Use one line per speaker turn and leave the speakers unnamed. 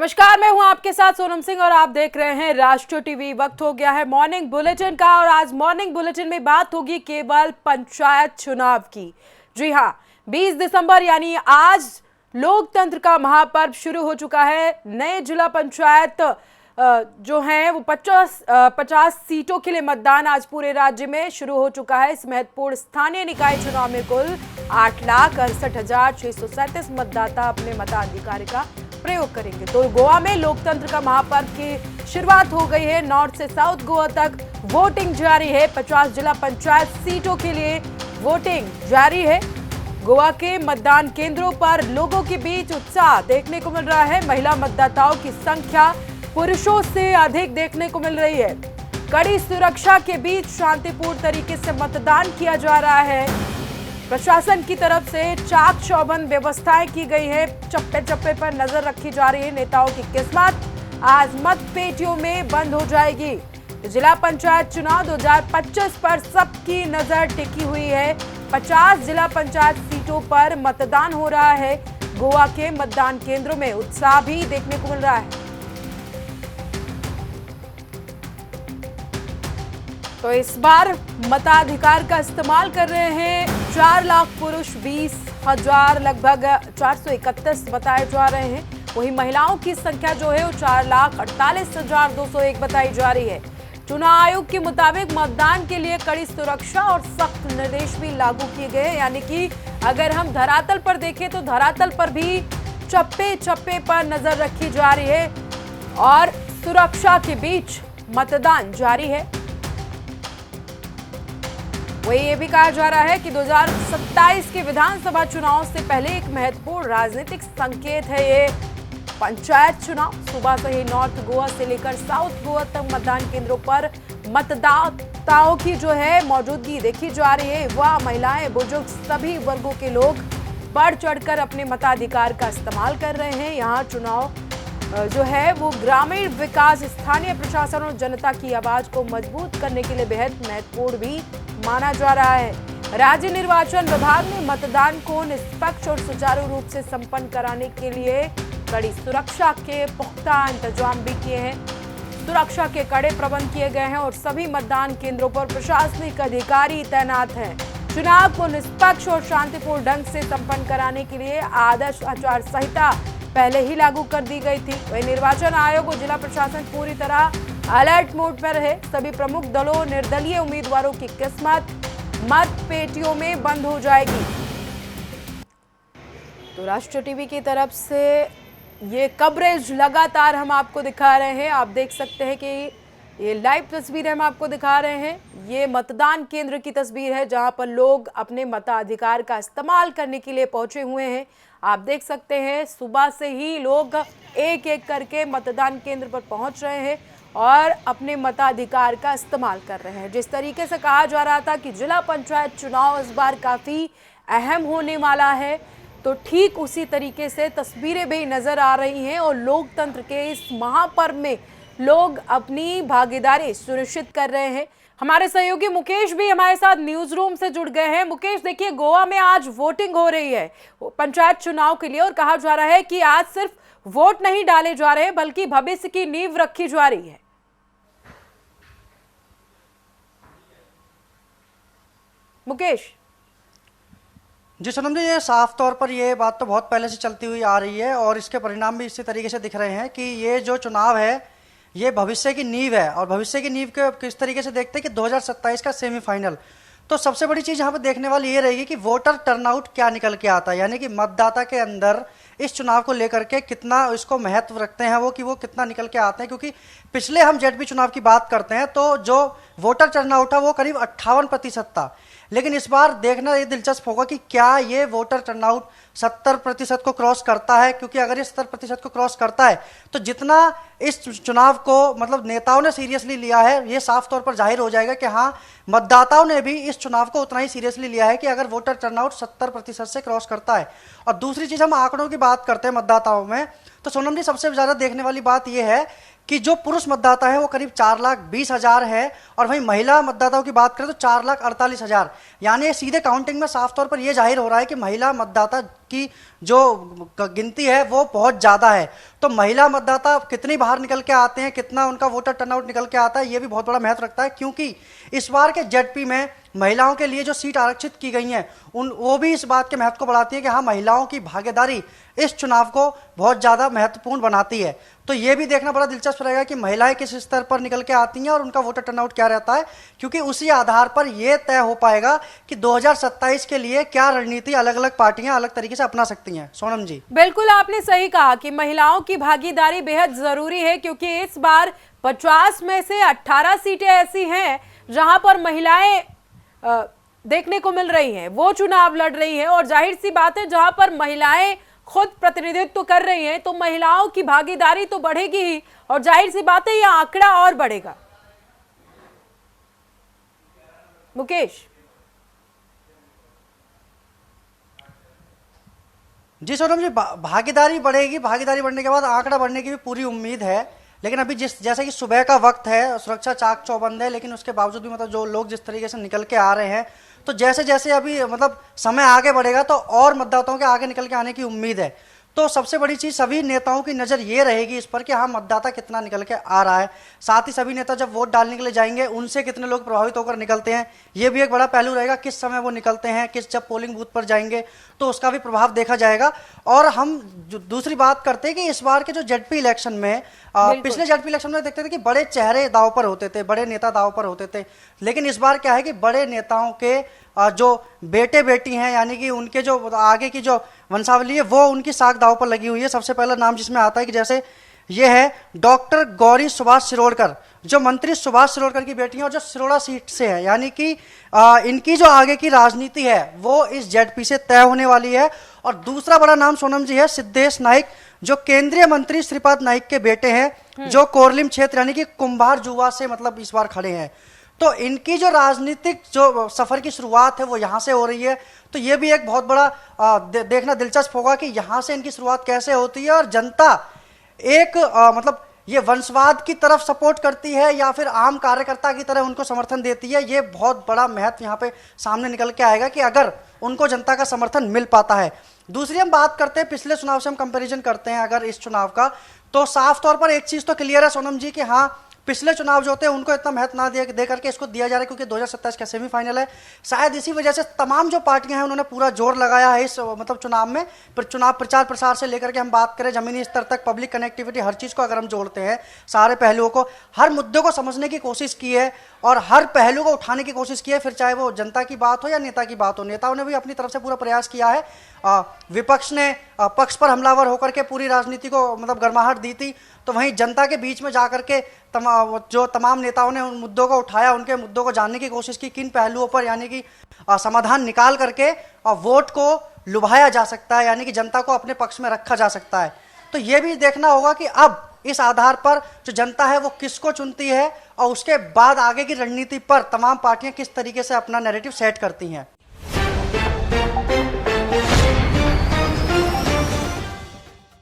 नमस्कार, मैं हूं आपके साथ सोनम सिंह और आप देख रहे हैं राष्ट्र टीवी। वक्त हो गया है मॉर्निंग बुलेटिन का और आज मॉर्निंग बुलेटिन में बात होगी केवल पंचायत चुनाव की। जी हां, 20 दिसंबर यानी आज लोकतंत्र का महापर्व शुरू हो चुका है। नए जिला पंचायत जो हैं वो 50 सीटों के लिए मतदान आज पूरे राज्य में शुरू हो चुका है। इस महत्वपूर्ण स्थानीय निकाय चुनाव में कुल 8,68,637 मतदाता अपने मताधिकार का प्रयोग करेंगे। तो गोवा में लोकतंत्र का महापर्व की शुरुआत हो गई है। नॉर्थ से साउथ गोवा तक वोटिंग जारी है। 50 जिला पंचायत सीटों के लिए वोटिंग जारी है। गोवा के मतदान केंद्रों पर लोगों के बीच उत्साह देखने को मिल रहा है। महिला मतदाताओं की संख्या पुरुषों से अधिक देखने को मिल रही है। कड़ी सुरक्षा के बीच शांतिपूर्ण तरीके से मतदान किया जा रहा है। प्रशासन की तरफ से चाक चौबंद व्यवस्थाएं की गई है। चप्पे चप्पे पर नजर रखी जा रही है। नेताओं की किस्मत आज मत पेटियों में बंद हो जाएगी। जिला पंचायत चुनाव 2025 पर सबकी नजर टिकी हुई है। 50 जिला पंचायत सीटों पर मतदान हो रहा है। गोवा के मतदान केंद्रों में उत्साह भी देखने को मिल रहा है। तो इस बार मताधिकार का इस्तेमाल कर रहे हैं 4 लाख पुरुष, 20,000 लगभग 431 बताए जा रहे हैं। वहीं महिलाओं की संख्या जो है वो 4,48,201 बताई जा रही है। चुनाव आयोग के मुताबिक मतदान के लिए कड़ी सुरक्षा और सख्त निर्देश भी लागू किए गए हैं। यानी कि अगर हम धरातल पर देखें तो धरातल पर भी चप्पे चप्पे पर नजर रखी जा रही है और सुरक्षा के बीच मतदान जारी है। वही ये भी कहा जा रहा है कि 2027 के विधानसभा चुनाव से पहले एक महत्वपूर्ण राजनीतिक संकेत है ये पंचायत चुनाव। सुबह से ही नॉर्थ गोवा से लेकर साउथ गोवा तक मतदान केंद्रों पर मतदाताओं की जो है मौजूदगी देखी जा रही है। युवा, महिलाएं, बुजुर्ग सभी वर्गों के लोग बढ़ चढ़कर अपने मताधिकार का इस्तेमाल कर रहे हैं। यहाँ चुनाव जो है वो ग्रामीण विकास, स्थानीय प्रशासन और जनता की आवाज को मजबूत करने के लिए बेहद महत्वपूर्ण भी माना जा रहा है। राज्य निर्वाचन विभाग ने मतदान को निष्पक्ष और सुचारू रूप से संपन्न कराने के लिए कड़ी सुरक्षा के पुख्ता इंतजाम भी किए हैं। सुरक्षा के कड़े प्रबंध किए गए हैं और सभी मतदान केंद्रों पर प्रशासनिक अधिकारी तैनात हैं। चुनाव को निष्पक्ष और शांतिपूर्ण ढंग से संपन्न कराने के लिए आदर्श आचार संहिता पहले ही लागू कर दी गई थी। वही निर्वाचन आयोग और जिला प्रशासन पूरी तरह अलर्ट मोड पर रहे। सभी प्रमुख दलों, निर्दलीय उम्मीदवारों की किस्मत मत पेटियों में बंद हो जाएगी। तो राष्ट्र टीवी की तरफ से ये कवरेज लगातार हम आपको दिखा रहे हैं। आप देख सकते हैं कि ये लाइव तस्वीर हम आपको दिखा रहे हैं। ये मतदान केंद्र की तस्वीर है जहां पर लोग अपने मताधिकार का इस्तेमाल करने के लिए पहुंचे हुए हैं। आप देख सकते हैं सुबह से ही लोग एक एक करके मतदान केंद्र पर पहुंच रहे हैं और अपने मताधिकार का इस्तेमाल कर रहे हैं। जिस तरीके से कहा जा रहा था कि जिला पंचायत चुनाव इस बार काफ़ी अहम होने वाला है, तो ठीक उसी तरीके से तस्वीरें भी नज़र आ रही हैं और लोकतंत्र के इस महापर्व में लोग अपनी भागीदारी सुनिश्चित कर रहे हैं। हमारे सहयोगी मुकेश भी हमारे साथ न्यूज रूम से जुड़ गए हैं। मुकेश, देखिए गोवा में आज वोटिंग हो रही है पंचायत चुनाव के लिए और कहा जा रहा है कि आज सिर्फ वोट नहीं डाले जा रहे बल्कि भविष्य की नींव रखी जा रही है। मुकेश
जी सोनम जी, ये साफ तौर पर ये बात तो बहुत पहले से चलती हुई आ रही है और इसके परिणाम भी इसी तरीके से दिख रहे हैं कि ये जो चुनाव है ये भविष्य की नींव है। और भविष्य की नींव के किस तरीके से देखते हैं कि 2027 का सेमीफाइनल, तो सबसे बड़ी चीज़ यहाँ पर देखने वाली ये रहेगी कि वोटर टर्नआउट क्या निकल के आता है, यानी कि मतदाता के अंदर इस चुनाव को लेकर के कितना इसको महत्व रखते हैं वो, कि वो कितना निकल के आते हैं। क्योंकि पिछले हम जेडपी चुनाव की बात करते हैं तो जो वोटर टर्नआउट है वो करीब 58% था, लेकिन इस बार देखना ये दिलचस्प होगा कि क्या ये वोटर टर्नआउट 70% को क्रॉस करता है। क्योंकि अगर ये 70% को क्रॉस करता है तो जितना इस चुनाव को मतलब नेताओं ने सीरियसली लिया है, ये साफ तौर पर जाहिर हो जाएगा कि हाँ, मतदाताओं ने भी इस चुनाव को उतना ही सीरियसली लिया है कि अगर वोटर टर्नआउट 70% से क्रॉस करता है। और दूसरी चीज़, हम आंकड़ों की बात करते हैं मतदाताओं में, तो सोनम जी सबसे ज़्यादा देखने वाली बात यह है कि जो पुरुष मतदाता है वो करीब 4,20,000 है और वहीं महिला मतदाताओं की बात करें तो 4,48,000। यानी सीधे काउंटिंग में साफ तौर पर यह जाहिर हो रहा है कि महिला मतदाता की जो गिनती है वो बहुत ज़्यादा है। तो महिला मतदाता कितनी बाहर निकल के आते हैं, कितना उनका वोटर टर्नआउट निकल के आता है, ये भी बहुत बड़ा महत्व रखता है, क्योंकि इस बार के जेडपी में महिलाओं के लिए जो सीट आरक्षित की गई हैं वो भी इस बात के महत्व को बढ़ाती है कि हाँ, महिलाओं की भागीदारी इस चुनाव को बहुत ज़्यादा महत्वपूर्ण बनाती है। तो ये भी देखना बड़ा दिलचस्प रहेगा कि महिलाएं किस स्तर पर निकल के आती हैं और उनका वोटर टर्नआउट क्या रहता है, क्योंकि उसी आधार पर यह तय हो पाएगा कि 2027 के लिए क्या रणनीति अलग अलग पार्टियां अलग तरीके से अपना सकती हैं। सोनम जी,
बिल्कुल आपने सही कहा कि महिलाओं की भागीदारी बेहद जरूरी है, क्योंकि इस बार 50 में से 18 सीटें ऐसी हैं जहां पर महिलाएं देखने को मिल रही हैं, वो चुनाव लड़ रही हैं, और जाहिर सी बात है जहां पर महिलाएं खुद प्रतिनिधित्व कर रही हैं तो महिलाओं की भागीदारी तो बढ़ेगी ही, और जाहिर सी बात है यह आंकड़ा और बढ़ेगा। मुकेश
जी सोनम जी, भागीदारी बढ़ेगी, भागीदारी बढ़ने के बाद आंकड़ा बढ़ने की भी पूरी उम्मीद है। लेकिन अभी जैसे कि सुबह का वक्त है, सुरक्षा चाक चौबंद है, लेकिन उसके बावजूद भी मतलब जो लोग जिस तरीके से निकल के आ रहे हैं, तो जैसे जैसे अभी मतलब समय आगे बढ़ेगा तो और मतदाताओं के आगे निकल के आने की उम्मीद है। तो सबसे बड़ी चीज सभी नेताओं की नजर ये रहेगी इस पर कि हाँ, मतदाता कितना निकल के आ रहा है। साथ ही सभी नेता जब वोट डालने के लिए जाएंगे उनसे कितने लोग प्रभावित होकर निकलते हैं, ये भी एक बड़ा पहलू रहेगा। किस समय वो निकलते हैं, जब पोलिंग बूथ पर जाएंगे तो उसका भी प्रभाव देखा जाएगा। और हम दूसरी बात करते हैं कि इस बार के जो जेडपी इलेक्शन में पिछले जेडपी इलेक्शन में देखते थे कि बड़े चेहरे दाव पर होते थे, बड़े नेता दाव पर होते थे, लेकिन इस बार क्या है कि बड़े नेताओं के जो बेटे बेटी हैं, यानी कि उनके जो आगे की जो वंशावली है वो उनकी साख दाव पर लगी हुई है। सबसे पहला नाम जिसमें आता है कि जैसे ये है डॉक्टर गौरी सुभाष शिरोडकर, जो मंत्री सुभाष शिरोडकर की बेटी हैं और जो सिरोड़ा सीट से है, यानी कि इनकी जो आगे की राजनीति है वो इस जेडपी से तय होने वाली है। और दूसरा बड़ा नाम सोनम जी है सिद्धेश नाइक, जो केंद्रीय मंत्री श्रीपाद नाइक के बेटे हैं, जो कोरलिम क्षेत्र यानी कि कुंभार जुवा से मतलब इस बार खड़े हैं। तो इनकी जो राजनीतिक जो सफर की शुरुआत है वो यहाँ से हो रही है। तो ये भी एक बहुत बड़ा देखना दिलचस्प होगा कि यहाँ से इनकी शुरुआत कैसे होती है और जनता एक मतलब ये वंशवाद की तरफ सपोर्ट करती है या फिर आम कार्यकर्ता की तरह उनको समर्थन देती है। ये बहुत बड़ा महत्व यहाँ पे सामने निकल के आएगा कि अगर उनको जनता का समर्थन मिल पाता है। दूसरी हम बात करते हैं पिछले चुनाव से, हम कंपैरिजन करते हैं अगर इस चुनाव का, तो साफ तौर पर एक चीज तो क्लियर है सोनम जी कि हाँ, पिछले चुनाव जो होते हैं उनको इतना महत्व ना दे करके इसको दिया जा रहा है क्योंकि 2027 का सेमीफाइनल है। शायद इसी वजह से तमाम जो पार्टियां हैं उन्होंने पूरा जोर लगाया है इस मतलब चुनाव में। पर चुनाव प्रचार प्रसार से लेकर के हम बात करें जमीनी स्तर तक, पब्लिक कनेक्टिविटी, हर चीज को अगर हम जोड़ते हैं, सारे पहलुओं को, हर मुद्दे को समझने की कोशिश की है और हर पहलू को उठाने की कोशिश की है, फिर चाहे वो जनता की बात हो या नेता की बात हो। नेताओं ने भी अपनी तरफ से पूरा प्रयास किया है। विपक्ष ने पक्ष पर हमलावर होकर के पूरी राजनीति को मतलब गर्माहट दी थी, तो वहीं जनता के बीच में जाकर के जो तमाम नेताओं ने उन मुद्दों को उठाया, उनके मुद्दों को जानने की कोशिश की, किन पहलुओं पर यानी कि समाधान निकाल करके वोट को लुभाया जा सकता है, यानी कि जनता को अपने पक्ष में रखा जा सकता है। तो ये भी देखना होगा कि अब इस आधार पर जो जनता है वो किसको चुनती है और उसके बाद आगे की रणनीति पर तमाम पार्टियां किस तरीके से अपना नैरेटिव सेट करती हैं।